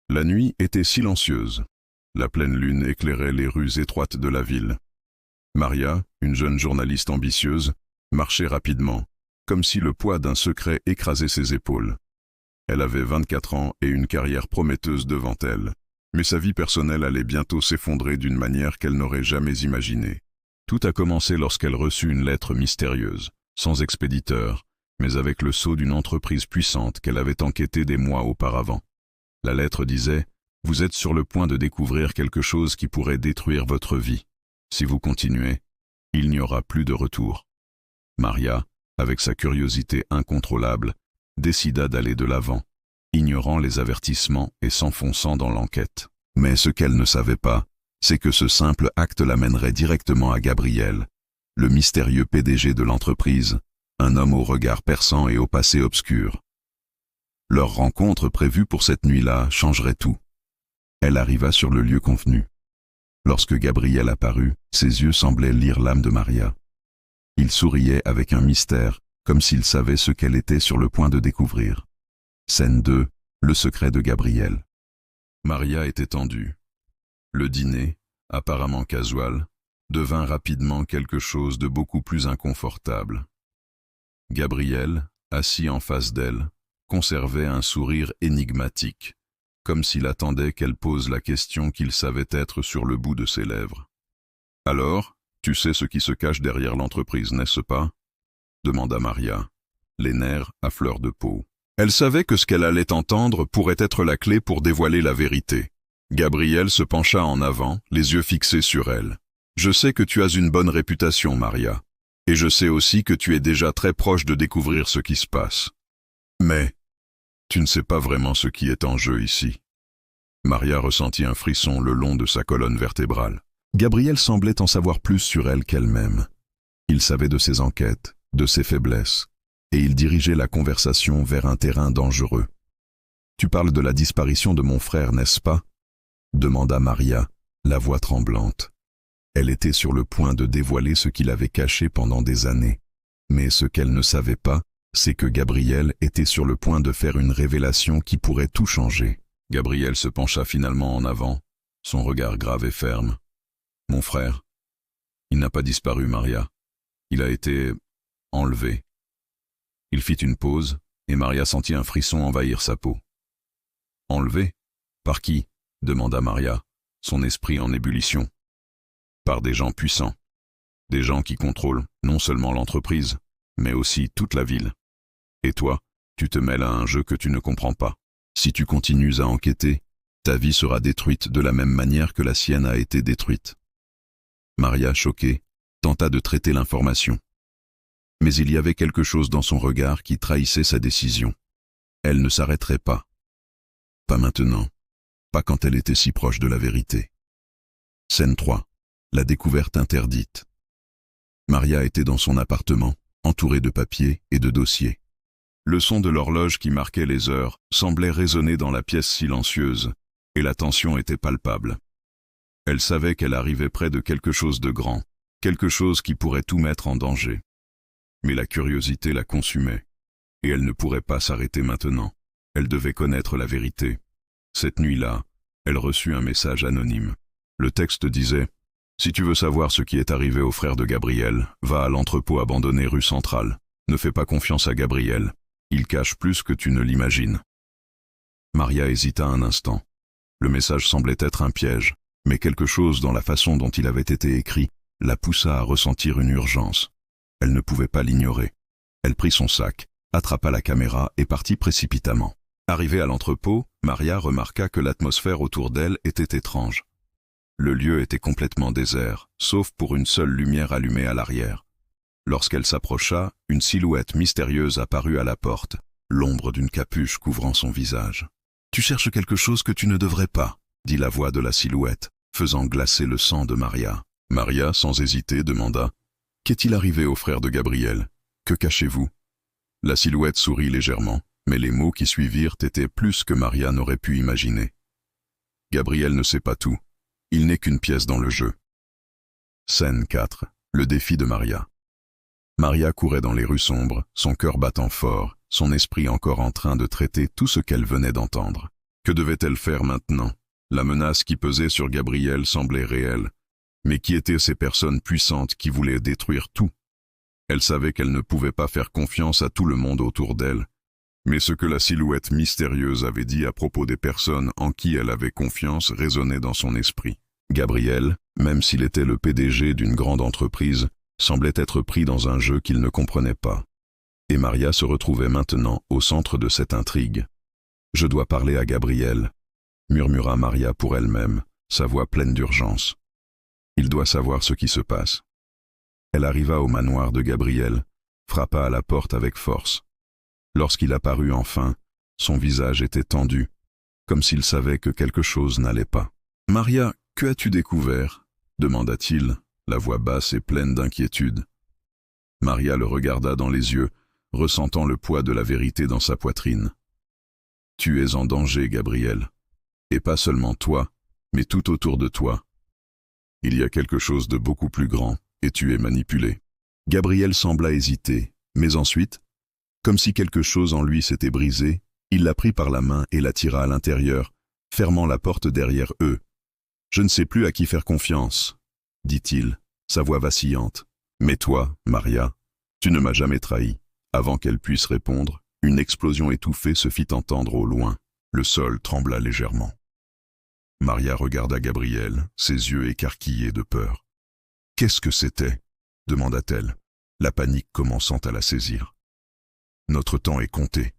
La nuit était silencieuse. La pleine lune éclairait les rues étroites de la ville. Maria, une jeune journaliste ambitieuse, marchait rapidement, comme si le poids d'un secret écrasait ses épaules. Elle avait 24 ans et une carrière prometteuse devant elle, mais sa vie personnelle allait bientôt s'effondrer d'une manière qu'elle n'aurait jamais imaginée. Tout a commencé lorsqu'elle reçut une lettre mystérieuse, sans expéditeur, mais avec le sceau d'une entreprise puissante qu'elle avait enquêtée des mois auparavant. La lettre disait « Vous êtes sur le point de découvrir quelque chose qui pourrait détruire votre vie. Si vous continuez, il n'y aura plus de retour. » Maria, avec sa curiosité incontrôlable, décida d'aller de l'avant, ignorant les avertissements et s'enfonçant dans l'enquête. Mais ce qu'elle ne savait pas, c'est que ce simple acte l'amènerait directement à Gabriel, le mystérieux PDG de l'entreprise, un homme au regard perçant et au passé obscur. Leur rencontre prévue pour cette nuit-là changerait tout. Elle arriva sur le lieu convenu. Lorsque Gabriel apparut, ses yeux semblaient lire l'âme de Maria. Il souriait avec un mystère, comme s'il savait ce qu'elle était sur le point de découvrir. Scène 2, le secret de Gabriel. Maria était tendue. Le dîner, apparemment casual, devint rapidement quelque chose de beaucoup plus inconfortable. Gabriel, assis en face d'elle, conservait un sourire énigmatique, comme s'il attendait qu'elle pose la question qu'il savait être sur le bout de ses lèvres. « Alors, tu sais ce qui se cache derrière l'entreprise, n'est-ce pas ?» demanda Maria, les nerfs à fleur de peau. Elle savait que ce qu'elle allait entendre pourrait être la clé pour dévoiler la vérité. Gabriel se pencha en avant, les yeux fixés sur elle. « Je sais que tu as une bonne réputation, Maria, et je sais aussi que tu es déjà très proche de découvrir ce qui se passe. Mais tu ne sais pas vraiment ce qui est en jeu ici. » Maria ressentit un frisson le long de sa colonne vertébrale. Gabriel semblait en savoir plus sur elle qu'elle-même. Il savait de ses enquêtes, de ses faiblesses, et il dirigeait la conversation vers un terrain dangereux. « Tu parles de la disparition de mon frère, n'est-ce pas ?» demanda Maria, la voix tremblante. Elle était sur le point de dévoiler ce qu'il avait caché pendant des années. Mais ce qu'elle ne savait pas, c'est que Gabriel était sur le point de faire une révélation qui pourrait tout changer. Gabriel se pencha finalement en avant, son regard grave et ferme. « Mon frère, il n'a pas disparu, Maria. Il a été enlevé. » Il fit une pause, et Maria sentit un frisson envahir sa peau. « Enlevé? Par qui ?» demanda Maria, son esprit en ébullition. « Par des gens puissants. Des gens qui contrôlent non seulement l'entreprise, mais aussi toute la ville. Et toi, tu te mêles à un jeu que tu ne comprends pas. Si tu continues à enquêter, ta vie sera détruite de la même manière que la sienne a été détruite. » Maria, choquée, tenta de traiter l'information. Mais il y avait quelque chose dans son regard qui trahissait sa décision. Elle ne s'arrêterait pas. Pas maintenant. Pas quand elle était si proche de la vérité. Scène 3. La découverte interdite. Maria était dans son appartement, entourée de papiers et de dossiers. Le son de l'horloge qui marquait les heures semblait résonner dans la pièce silencieuse, et la tension était palpable. Elle savait qu'elle arrivait près de quelque chose de grand, quelque chose qui pourrait tout mettre en danger. Mais la curiosité la consumait, et elle ne pourrait pas s'arrêter maintenant. Elle devait connaître la vérité. Cette nuit-là, elle reçut un message anonyme. Le texte disait « Si tu veux savoir ce qui est arrivé au frère de Gabriel, va à l'entrepôt abandonné rue Centrale. Ne fais pas confiance à Gabriel. Il cache plus que tu ne l'imagines. » Maria hésita un instant. Le message semblait être un piège, mais quelque chose dans la façon dont il avait été écrit la poussa à ressentir une urgence. Elle ne pouvait pas l'ignorer. Elle prit son sac, attrapa la caméra et partit précipitamment. Arrivée à l'entrepôt, Maria remarqua que l'atmosphère autour d'elle était étrange. Le lieu était complètement désert, sauf pour une seule lumière allumée à l'arrière. Lorsqu'elle s'approcha, une silhouette mystérieuse apparut à la porte, l'ombre d'une capuche couvrant son visage. « Tu cherches quelque chose que tu ne devrais pas », dit la voix de la silhouette, faisant glacer le sang de Maria. Maria, sans hésiter, demanda « Qu'est-il arrivé au frère de Gabriel? Que cachez-vous » La silhouette sourit légèrement, mais les mots qui suivirent étaient plus que Maria n'aurait pu imaginer. « Gabriel ne sait pas tout. Il n'est qu'une pièce dans le jeu. » Scène 4. Le défi de Maria. Maria courait dans les rues sombres, son cœur battant fort, son esprit encore en train de traiter tout ce qu'elle venait d'entendre. Que devait-elle faire maintenant? La menace qui pesait sur Gabriel semblait réelle. Mais qui étaient ces personnes puissantes qui voulaient détruire tout? Elle savait qu'elle ne pouvait pas faire confiance à tout le monde autour d'elle. Mais ce que la silhouette mystérieuse avait dit à propos des personnes en qui elle avait confiance résonnait dans son esprit. Gabriel, même s'il était le PDG d'une grande entreprise, semblait être pris dans un jeu qu'il ne comprenait pas. Et Maria se retrouvait maintenant au centre de cette intrigue. « Je dois parler à Gabriel », murmura Maria pour elle-même, sa voix pleine d'urgence. Il doit savoir ce qui se passe. Elle arriva au manoir de Gabriel, frappa à la porte avec force. Lorsqu'il apparut enfin, son visage était tendu, comme s'il savait que quelque chose n'allait pas. « Maria, que as-tu découvert ?» demanda-t-il, la voix basse et pleine d'inquiétude. Maria le regarda dans les yeux, ressentant le poids de la vérité dans sa poitrine. « Tu es en danger, Gabriel. Et pas seulement toi, mais tout autour de toi. Il y a quelque chose de beaucoup plus grand, et tu es manipulé. » Gabriel sembla hésiter, mais ensuite, comme si quelque chose en lui s'était brisé, il la prit par la main et la tira à l'intérieur, fermant la porte derrière eux. « Je ne sais plus à qui faire confiance, » dit-il, sa voix vacillante. « Mais toi, Maria, tu ne m'as jamais trahi. » Avant qu'elle puisse répondre, une explosion étouffée se fit entendre au loin. Le sol trembla légèrement. Maria regarda Gabriel, ses yeux écarquillés de peur. « Qu'est-ce que c'était ?» demanda-t-elle, la panique commençant à la saisir. « Notre temps est compté, »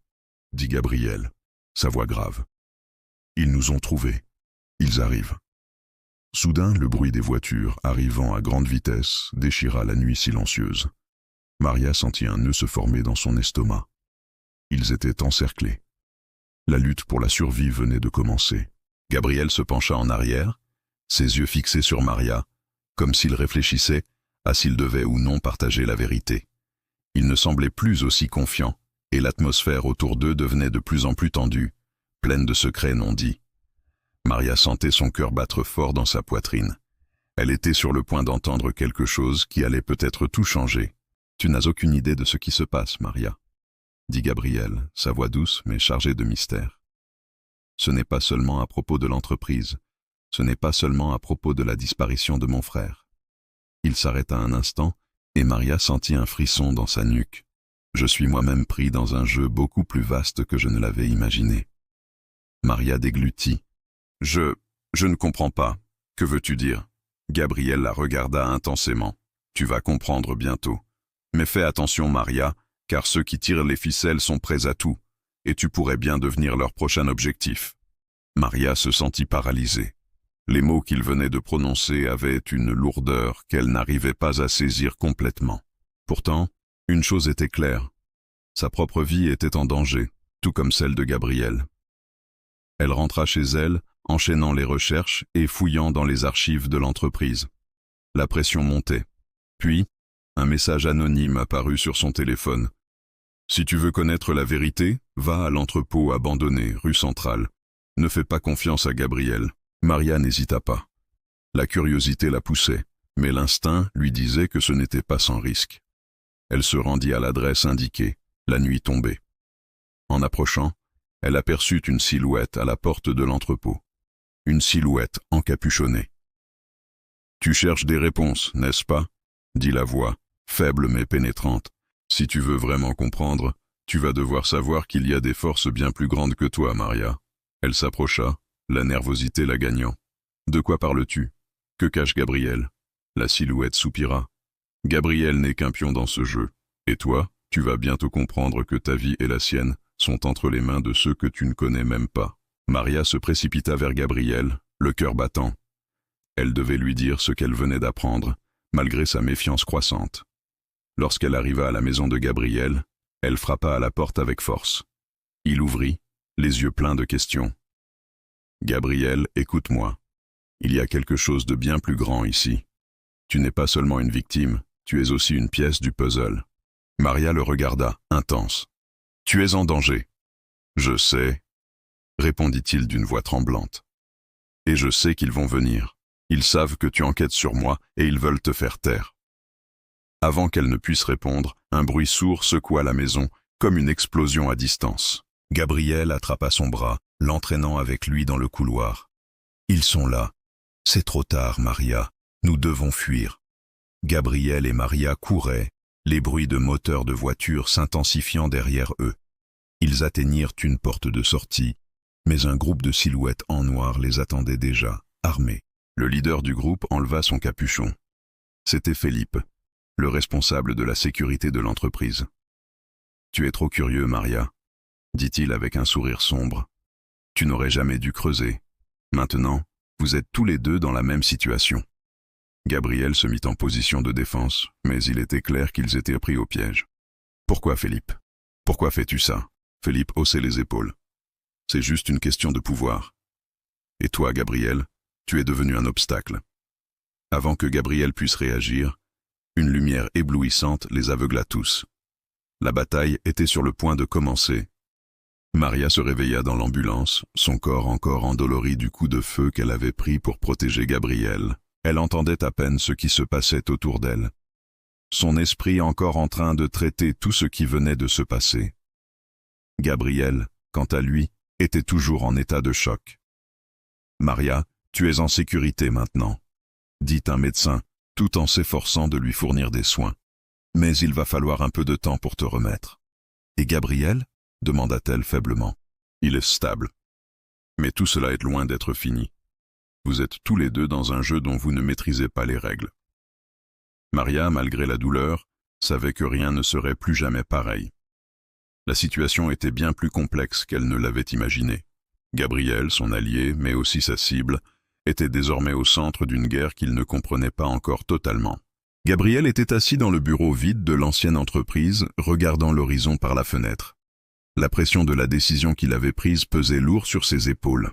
dit Gabriel, sa voix grave. « Ils nous ont trouvés. Ils arrivent. » Soudain, le bruit des voitures, arrivant à grande vitesse, déchira la nuit silencieuse. Maria sentit un nœud se former dans son estomac. Ils étaient encerclés. La lutte pour la survie venait de commencer. Gabriel se pencha en arrière, ses yeux fixés sur Maria, comme s'il réfléchissait à s'il devait ou non partager la vérité. Il ne semblait plus aussi confiant, et l'atmosphère autour d'eux devenait de plus en plus tendue, pleine de secrets non dits. Maria sentait son cœur battre fort dans sa poitrine. Elle était sur le point d'entendre quelque chose qui allait peut-être tout changer. « Tu n'as aucune idée de ce qui se passe, Maria, » dit Gabriel, sa voix douce mais chargée de mystère. « Ce n'est pas seulement à propos de l'entreprise, ce n'est pas seulement à propos de la disparition de mon frère. » Il s'arrêta un instant, et Maria sentit un frisson dans sa nuque. « Je suis moi-même pris dans un jeu beaucoup plus vaste que je ne l'avais imaginé. » Maria déglutit. « Je ne comprends pas. Que veux-tu dire ?» Gabriel la regarda intensément. « Tu vas comprendre bientôt. Mais fais attention, Maria, car ceux qui tirent les ficelles sont prêts à tout, et tu pourrais bien devenir leur prochain objectif. » Maria se sentit paralysée. Les mots qu'il venait de prononcer avaient une lourdeur qu'elle n'arrivait pas à saisir complètement. Pourtant, une chose était claire. Sa propre vie était en danger, tout comme celle de Gabriel. Elle rentra chez elle, enchaînant les recherches et fouillant dans les archives de l'entreprise. La pression montait. Puis, un message anonyme apparut sur son téléphone. « Si tu veux connaître la vérité, va à l'entrepôt abandonné, rue Centrale. Ne fais pas confiance à Gabriel. » Maria n'hésita pas. La curiosité la poussait, mais l'instinct lui disait que ce n'était pas sans risque. Elle se rendit à l'adresse indiquée. La nuit tombait. En approchant, elle aperçut une silhouette à la porte de l'entrepôt. Une silhouette encapuchonnée. « Tu cherches des réponses, n'est-ce pas ?» dit la voix, faible mais pénétrante. « Si tu veux vraiment comprendre, tu vas devoir savoir qu'il y a des forces bien plus grandes que toi, Maria. » Elle s'approcha, la nervosité la gagnant. « De quoi parles-tu? Que cache Gabriel ?» La silhouette soupira. « Gabriel n'est qu'un pion dans ce jeu. Et toi, tu vas bientôt comprendre que ta vie et la sienne sont entre les mains de ceux que tu ne connais même pas. » Maria se précipita vers Gabriel, le cœur battant. Elle devait lui dire ce qu'elle venait d'apprendre, malgré sa méfiance croissante. Lorsqu'elle arriva à la maison de Gabriel, elle frappa à la porte avec force. Il ouvrit, les yeux pleins de questions. « Gabriel, écoute-moi. Il y a quelque chose de bien plus grand ici. Tu n'es pas seulement une victime, tu es aussi une pièce du puzzle. » Maria le regarda, intense. « Tu es en danger. »« Je sais, » répondit-il d'une voix tremblante. « Et je sais qu'ils vont venir. Ils savent que tu enquêtes sur moi et ils veulent te faire taire. » Avant qu'elle ne puisse répondre, un bruit sourd secoua la maison, comme une explosion à distance. Gabriel attrapa son bras, l'entraînant avec lui dans le couloir. « Ils sont là. C'est trop tard, Maria. Nous devons fuir. » Gabriel et Maria couraient, les bruits de moteurs de voitures s'intensifiant derrière eux. Ils atteignirent une porte de sortie, mais un groupe de silhouettes en noir les attendait déjà, armés. Le leader du groupe enleva son capuchon. C'était Philippe, le responsable de la sécurité de l'entreprise. « Tu es trop curieux, Maria, » dit-il avec un sourire sombre. « Tu n'aurais jamais dû creuser. Maintenant, vous êtes tous les deux dans la même situation. » Gabriel se mit en position de défense, mais il était clair qu'ils étaient pris au piège. « Pourquoi, Philippe? Pourquoi fais-tu ça ?» Philippe haussait les épaules. « C'est juste une question de pouvoir. Et toi, Gabriel, tu es devenu un obstacle. » Avant que Gabriel puisse réagir, une lumière éblouissante les aveugla tous. La bataille était sur le point de commencer. Maria se réveilla dans l'ambulance, son corps encore endolori du coup de feu qu'elle avait pris pour protéger Gabriel. Elle entendait à peine ce qui se passait autour d'elle. Son esprit encore en train de traiter tout ce qui venait de se passer. Gabriel, quant à lui, était toujours en état de choc. « Maria, tu es en sécurité maintenant, » dit un médecin, tout en s'efforçant de lui fournir des soins. « Mais il va falloir un peu de temps pour te remettre. »« Et Gabriel ?» demanda-t-elle faiblement. « Il est stable. Mais tout cela est loin d'être fini. Vous êtes tous les deux dans un jeu dont vous ne maîtrisez pas les règles. » Maria, malgré la douleur, savait que rien ne serait plus jamais pareil. La situation était bien plus complexe qu'elle ne l'avait imaginé. Gabriel, son allié, mais aussi sa cible, était désormais au centre d'une guerre qu'il ne comprenait pas encore totalement. Gabriel était assis dans le bureau vide de l'ancienne entreprise, regardant l'horizon par la fenêtre. La pression de la décision qu'il avait prise pesait lourd sur ses épaules.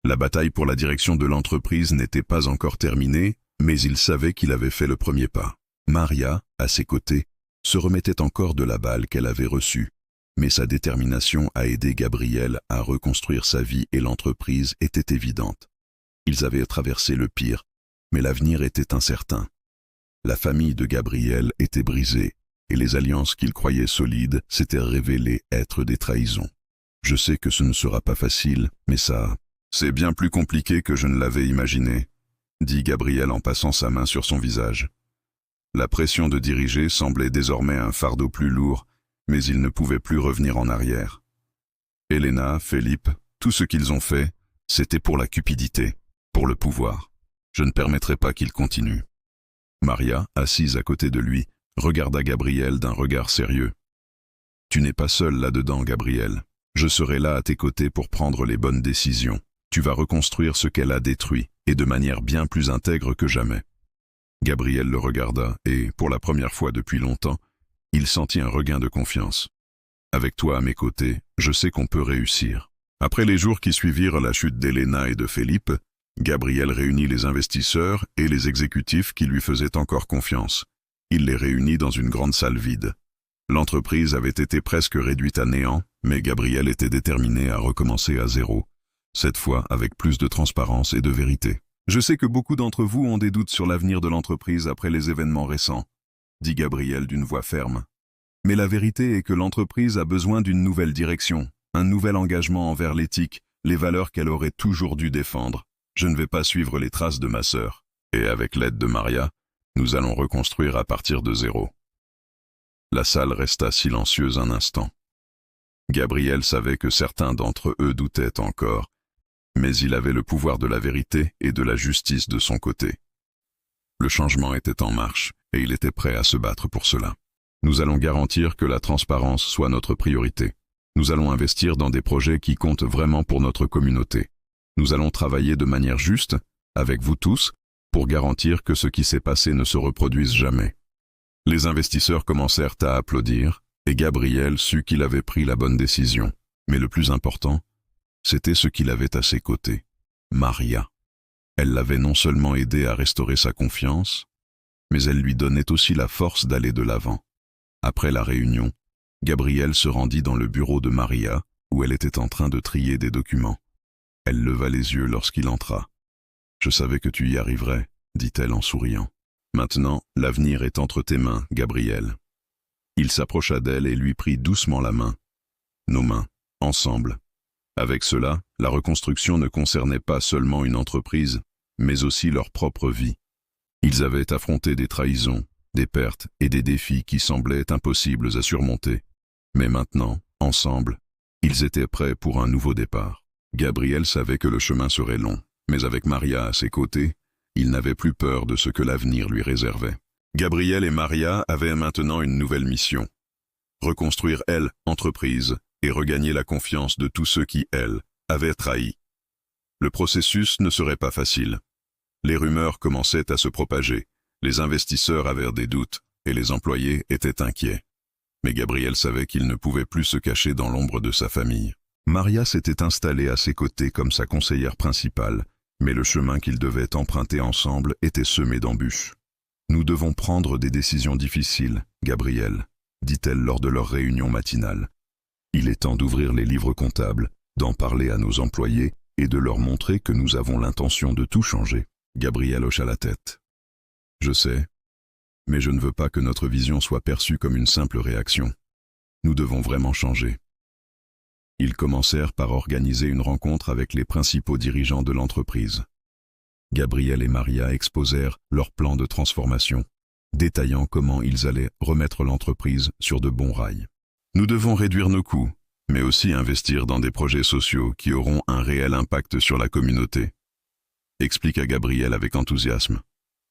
La bataille pour la direction de l'entreprise n'était pas encore terminée, mais il savait qu'il avait fait le premier pas. Maria, à ses côtés, se remettait encore de la balle qu'elle avait reçue, mais sa détermination à aider Gabriel à reconstruire sa vie et l'entreprise était évidente. Ils avaient traversé le pire, mais l'avenir était incertain. La famille de Gabriel était brisée, et les alliances qu'il croyait solides s'étaient révélées être des trahisons. « Je sais que ce ne sera pas facile, mais ça, c'est bien plus compliqué que je ne l'avais imaginé, » dit Gabriel en passant sa main sur son visage. La pression de diriger semblait désormais un fardeau plus lourd, mais il ne pouvait plus revenir en arrière. Elena, Philippe, tout ce qu'ils ont fait, c'était pour la cupidité, pour le pouvoir. Je ne permettrai pas qu'ils continuent. Maria, assise à côté de lui, regarda Gabriel d'un regard sérieux. « Tu n'es pas seul là-dedans, Gabriel. Je serai là à tes côtés pour prendre les bonnes décisions. Tu vas reconstruire ce qu'elle a détruit, et de manière bien plus intègre que jamais. » Gabriel le regarda, et, pour la première fois depuis longtemps, il sentit un regain de confiance. « Avec toi à mes côtés, je sais qu'on peut réussir. » Après les jours qui suivirent la chute d'Elena et de Philippe, Gabriel réunit les investisseurs et les exécutifs qui lui faisaient encore confiance. Il les réunit dans une grande salle vide. L'entreprise avait été presque réduite à néant, mais Gabriel était déterminé à recommencer à zéro, cette fois avec plus de transparence et de vérité. « Je sais que beaucoup d'entre vous ont des doutes sur l'avenir de l'entreprise après les événements récents, » dit Gabriel d'une voix ferme. « Mais la vérité est que l'entreprise a besoin d'une nouvelle direction, un nouvel engagement envers l'éthique, les valeurs qu'elle aurait toujours dû défendre. Je ne vais pas suivre les traces de ma sœur, et avec l'aide de Maria, nous allons reconstruire à partir de zéro. » La salle resta silencieuse un instant. Gabriel savait que certains d'entre eux doutaient encore, mais il avait le pouvoir de la vérité et de la justice de son côté. Le changement était en marche, et il était prêt à se battre pour cela. « Nous allons garantir que la transparence soit notre priorité. Nous allons investir dans des projets qui comptent vraiment pour notre communauté. Nous allons travailler de manière juste, avec vous tous, pour garantir que ce qui s'est passé ne se reproduise jamais. » Les investisseurs commencèrent à applaudir, et Gabriel sut qu'il avait pris la bonne décision. Mais le plus important, c'était ce qu'il avait à ses côtés, Maria. Elle l'avait non seulement aidé à restaurer sa confiance, mais elle lui donnait aussi la force d'aller de l'avant. Après la réunion, Gabriel se rendit dans le bureau de Maria, où elle était en train de trier des documents. Elle leva les yeux lorsqu'il entra. « Je savais que tu y arriverais, » dit-elle en souriant. « Maintenant, l'avenir est entre tes mains, Gabriel. » Il s'approcha d'elle et lui prit doucement la main. « Nos mains, ensemble, Avec cela, la reconstruction ne concernait pas seulement une entreprise, mais aussi leur propre vie. Ils avaient affronté des trahisons, des pertes et des défis qui semblaient impossibles à surmonter. Mais maintenant, ensemble, ils étaient prêts pour un nouveau départ. Gabriel savait que le chemin serait long, mais avec Maria à ses côtés, il n'avait plus peur de ce que l'avenir lui réservait. Gabriel et Maria avaient maintenant une nouvelle mission. Reconstruire, elle, entreprise, et regagner la confiance de tous ceux qui, elle, avaient trahi. Le processus ne serait pas facile. Les rumeurs commençaient à se propager, les investisseurs avaient des doutes, et les employés étaient inquiets. Mais Gabriel savait qu'il ne pouvait plus se cacher dans l'ombre de sa famille. Maria s'était installée à ses côtés comme sa conseillère principale, mais le chemin qu'ils devaient emprunter ensemble était semé d'embûches. « Nous devons prendre des décisions difficiles, Gabriel », dit-elle lors de leur réunion matinale. « Il est temps d'ouvrir les livres comptables, d'en parler à nos employés et de leur montrer que nous avons l'intention de tout changer. » Gabriel hocha la tête. « Je sais, mais je ne veux pas que notre vision soit perçue comme une simple réaction. Nous devons vraiment changer. » Ils commencèrent par organiser une rencontre avec les principaux dirigeants de l'entreprise. Gabriel et Maria exposèrent leur plan de transformation, détaillant comment ils allaient remettre l'entreprise sur de bons rails. « Nous devons réduire nos coûts, mais aussi investir dans des projets sociaux qui auront un réel impact sur la communauté, » expliqua Gabriel avec enthousiasme.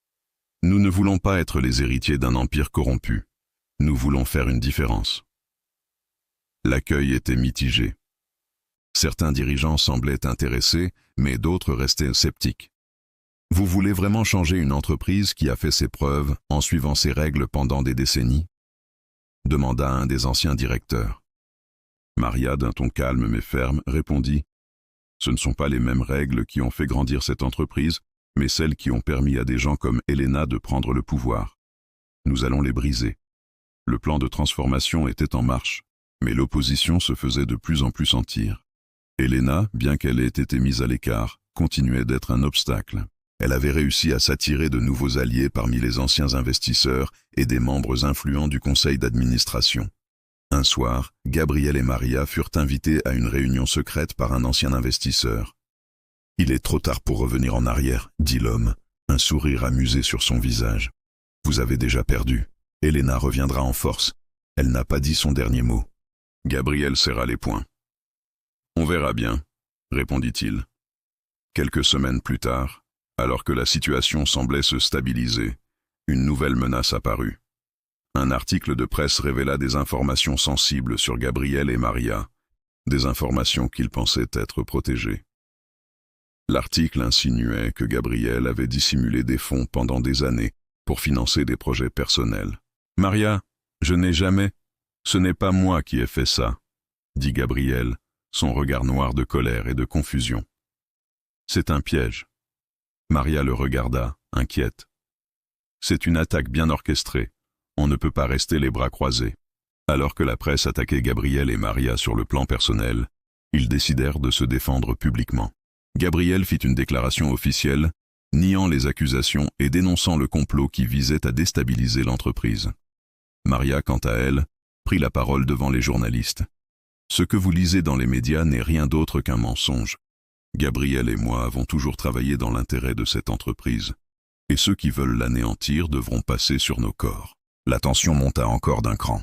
« Nous ne voulons pas être les héritiers d'un empire corrompu. Nous voulons faire une différence. » L'accueil était mitigé. Certains dirigeants semblaient intéressés, mais d'autres restaient sceptiques. « Vous voulez vraiment changer une entreprise qui a fait ses preuves en suivant ses règles pendant des décennies ?» demanda un des anciens directeurs. Maria, d'un ton calme mais ferme, répondit « Ce ne sont pas les mêmes règles qui ont fait grandir cette entreprise, mais celles qui ont permis à des gens comme Elena de prendre le pouvoir. Nous allons les briser. » Le plan de transformation était en marche, mais l'opposition se faisait de plus en plus sentir. Elena, bien qu'elle ait été mise à l'écart, continuait d'être un obstacle. Elle avait réussi à s'attirer de nouveaux alliés parmi les anciens investisseurs et des membres influents du conseil d'administration. Un soir, Gabriel et Maria furent invités à une réunion secrète par un ancien investisseur. « Il est trop tard pour revenir en arrière, » dit l'homme, un sourire amusé sur son visage. « Vous avez déjà perdu. Elena reviendra en force. Elle n'a pas dit son dernier mot. » Gabriel serra les poings. « On verra bien, » répondit-il. Quelques semaines plus tard, alors que la situation semblait se stabiliser, une nouvelle menace apparut. Un article de presse révéla des informations sensibles sur Gabriel et Maria, des informations qu'ils pensaient être protégées. L'article insinuait que Gabriel avait dissimulé des fonds pendant des années pour financer des projets personnels. « Maria, je n'ai jamais... Ce n'est pas moi qui ai fait ça, » dit Gabriel, son regard noir de colère et de confusion. « C'est un piège. » Maria le regarda, inquiète. « C'est une attaque bien orchestrée. On ne peut pas rester les bras croisés. » Alors que la presse attaquait Gabriel et Maria sur le plan personnel, ils décidèrent de se défendre publiquement. Gabriel fit une déclaration officielle, niant les accusations et dénonçant le complot qui visait à déstabiliser l'entreprise. Maria, quant à elle, prit la parole devant les journalistes. « Ce que vous lisez dans les médias n'est rien d'autre qu'un mensonge. Gabriel et moi avons toujours travaillé dans l'intérêt de cette entreprise, et ceux qui veulent l'anéantir devront passer sur nos corps. » La tension monta encore d'un cran.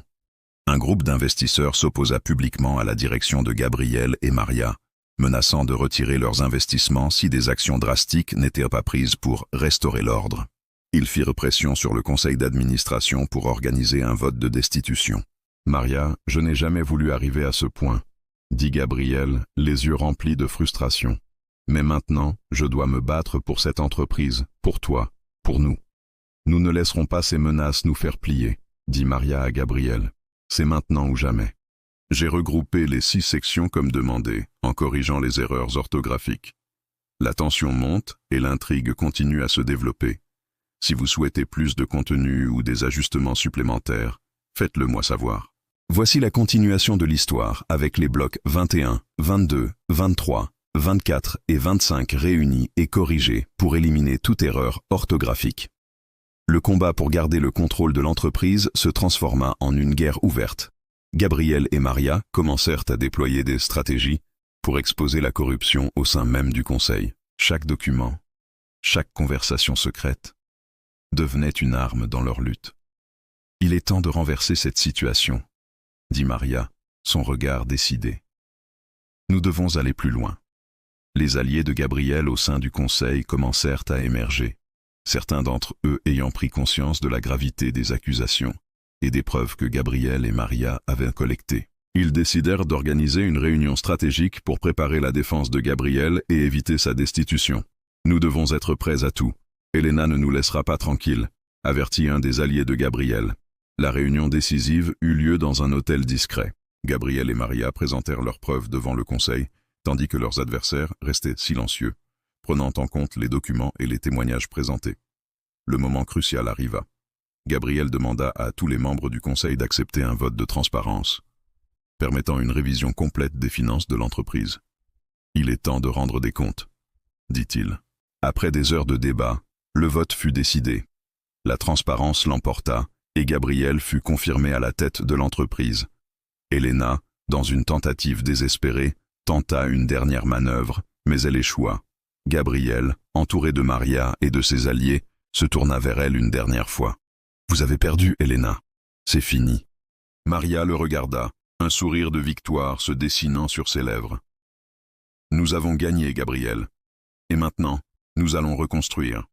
Un groupe d'investisseurs s'opposa publiquement à la direction de Gabriel et Maria, menaçant de retirer leurs investissements si des actions drastiques n'étaient pas prises pour restaurer l'ordre. Ils firent pression sur le conseil d'administration pour organiser un vote de destitution. « Maria, je n'ai jamais voulu arriver à ce point, » dit Gabriel, les yeux remplis de frustration. « Mais maintenant, je dois me battre pour cette entreprise, pour toi, pour nous. » « Nous ne laisserons pas ces menaces nous faire plier, » dit Maria à Gabriel. « C'est maintenant ou jamais. » J'ai regroupé les 6 sections comme demandé, en corrigeant les erreurs orthographiques. La tension monte et l'intrigue continue à se développer. Si vous souhaitez plus de contenu ou des ajustements supplémentaires, faites-le moi savoir. Voici la continuation de l'histoire avec les blocs 21, 22, 23, 24 et 25 réunis et corrigés pour éliminer toute erreur orthographique. Le combat pour garder le contrôle de l'entreprise se transforma en une guerre ouverte. Gabriel et Maria commencèrent à déployer des stratégies pour exposer la corruption au sein même du Conseil. Chaque document, chaque conversation secrète, devenait une arme dans leur lutte. « Il est temps de renverser cette situation », dit Maria, son regard décidé. « Nous devons aller plus loin. » Les alliés de Gabriel au sein du Conseil commencèrent à émerger, certains d'entre eux ayant pris conscience de la gravité des accusations et des preuves que Gabriel et Maria avaient collectées. Ils décidèrent d'organiser une réunion stratégique pour préparer la défense de Gabriel et éviter sa destitution. « Nous devons être prêts à tout. Elena ne nous laissera pas tranquilles », avertit un des alliés de Gabriel. La réunion décisive eut lieu dans un hôtel discret. Gabriel et Maria présentèrent leurs preuves devant le Conseil, tandis que leurs adversaires restaient silencieux, prenant en compte les documents et les témoignages présentés. Le moment crucial arriva. Gabriel demanda à tous les membres du Conseil d'accepter un vote de transparence, permettant une révision complète des finances de l'entreprise. « Il est temps de rendre des comptes », dit-il. Après des heures de débat, le vote fut décidé. La transparence l'emporta et Gabriel fut confirmé à la tête de l'entreprise. Elena, dans une tentative désespérée, tenta une dernière manœuvre, mais elle échoua. Gabriel, entouré de Maria et de ses alliés, se tourna vers elle une dernière fois. « Vous avez perdu, Elena. C'est fini. » Maria le regarda, un sourire de victoire se dessinant sur ses lèvres. « Nous avons gagné, Gabriel. Et maintenant, nous allons reconstruire. »